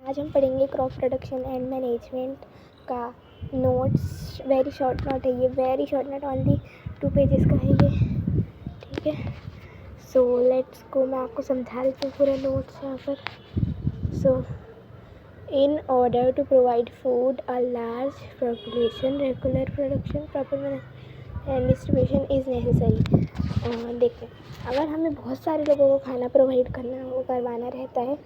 आज हम पढ़ेंगे क्रॉप प्रोडक्शन एंड मैनेजमेंट का नोट्स। वेरी शॉर्ट नोट है ये, very short note, only 2 pages का है ये, ठीक है। सो लेट्स गो, मैं आपको समझा देती हूँ पूरा नोट्स यहाँ पर। So in order to provide food a large population, regular production, proper and distribution is necessary. देखिए, अगर हमें बहुत सारे लोगों को खाना प्रोवाइड करवाना रहता है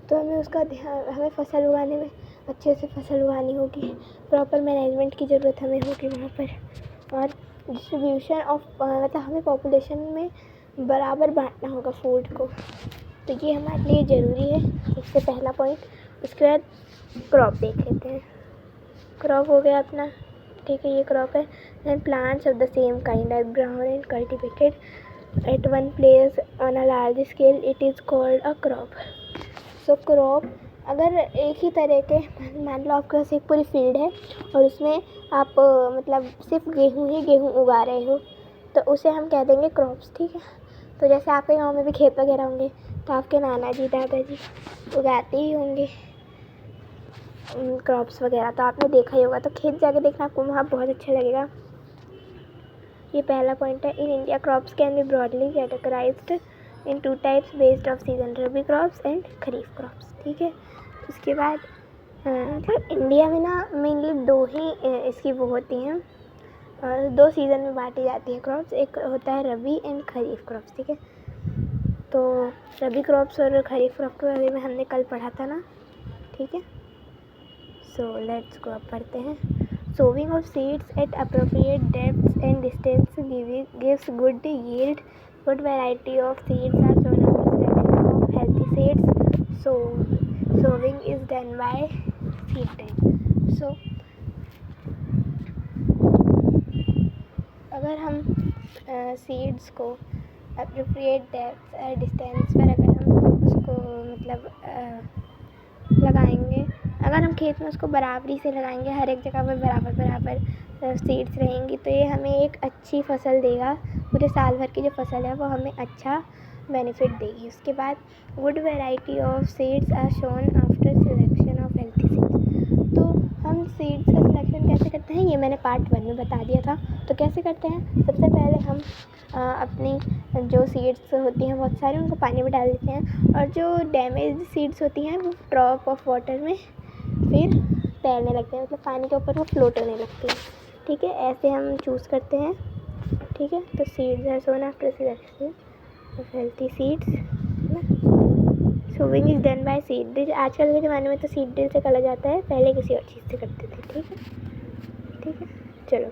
तो हमें उसका ध्यान, हमें फसल उगाने में अच्छे से फसल उगानी होगी, प्रॉपर मैनेजमेंट की ज़रूरत हमें होगी वहाँ पर, और डिस्ट्रीब्यूशन ऑफ मतलब हमें पॉपुलेशन में बराबर बांटना होगा फूड को, तो ये हमारे लिए ज़रूरी है। इससे पहला पॉइंट। उसके बाद क्रॉप देख लेते हैं। क्रॉप हो गया अपना, ठीक है, ये क्रॉप है। And plants of the same kind are grown and cultivated at one place on a large scale, it is called a crop. So crop, अगर एक ही तरह के, मान लो आपके पास एक पूरी फील्ड है और उसमें आप मतलब सिर्फ गेहूँ उगा रहे हो, तो उसे हम कह देंगे क्रॉप्स, ठीक है। तो जैसे आपके गांव में भी खेत वगैरह होंगे तो आपके नाना जी दादाजी उगाते ही होंगे क्रॉप्स वगैरह, तो आपने देखा ही होगा। तो खेत जाके देखना आपको वहाँ बहुत अच्छा लगेगा। ये पहला पॉइंट है। In India crops can be broadly categorised in 2 types based off season, rabi crops and kharif crops, ठीक है। उसके बाद मतलब इंडिया में ना मेनली 2 ही इसकी वो होती हैं, 2 सीज़न में बांटी जाती है क्रॉप्स। एक होता है रबी एंड खरीफ क्रॉप्स, ठीक है। तो रबी क्रॉप्स और खरीफ क्रॉप के बारे में हमने कल पढ़ा था ना, ठीक है। सो लेट्स गो, अब पढ़ते हैं। Sowing of seeds at appropriate depths and distance gives good yield. Good variety of seeds are sown after selection of healthy seeds. So sowing is done by seed time. So अगर हम seeds को appropriate depth और distance पर अगर हम उसको मतलब लगाएंगे, अगर हम खेत में उसको बराबरी से लगाएंगे, हर एक जगह पर बराबर सीड्स रहेंगी, तो ये हमें एक अच्छी फसल देगा। पूरे साल भर की जो फसल है वो हमें अच्छा बेनिफिट देगी। उसके बाद good variety of seeds are sown after selection of healthy seeds. तो हम सीड्स का सिलेक्शन कैसे करते हैं, ये मैंने पार्ट 1 में बता दिया था। तो कैसे करते हैं, सबसे पहले हम अपनी जो सीड्स होती हैं बहुत सारी, उनको पानी में डाल देते हैं, और जो डैमेज सीड्स होती हैं वो ड्रॉप ऑफ वाटर में फिर तैरने लगते हैं, मतलब पानी के ऊपर वो फ्लोट होने लगती है, ठीक है। ऐसे हम चूज़ करते हैं, ठीक है। तो seeds are sown after selection of healthy seeds, है ना। Sowing is done by seed drill. आजकल के ज़माने में तो सीड ड्रिल से करा जाता है, पहले किसी और चीज़ से करते थे, ठीक है, ठीक है। चलो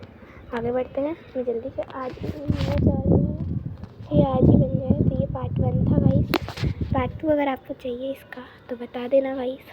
आगे बढ़ते हैं। मैं जल्दी से आज मैं चाह रही हूँ कि आज ही बन जाए। तो ये पार्ट 1 था गाइस। पार्ट 2 अगर आपको चाहिए इसका तो बता देना गाइस।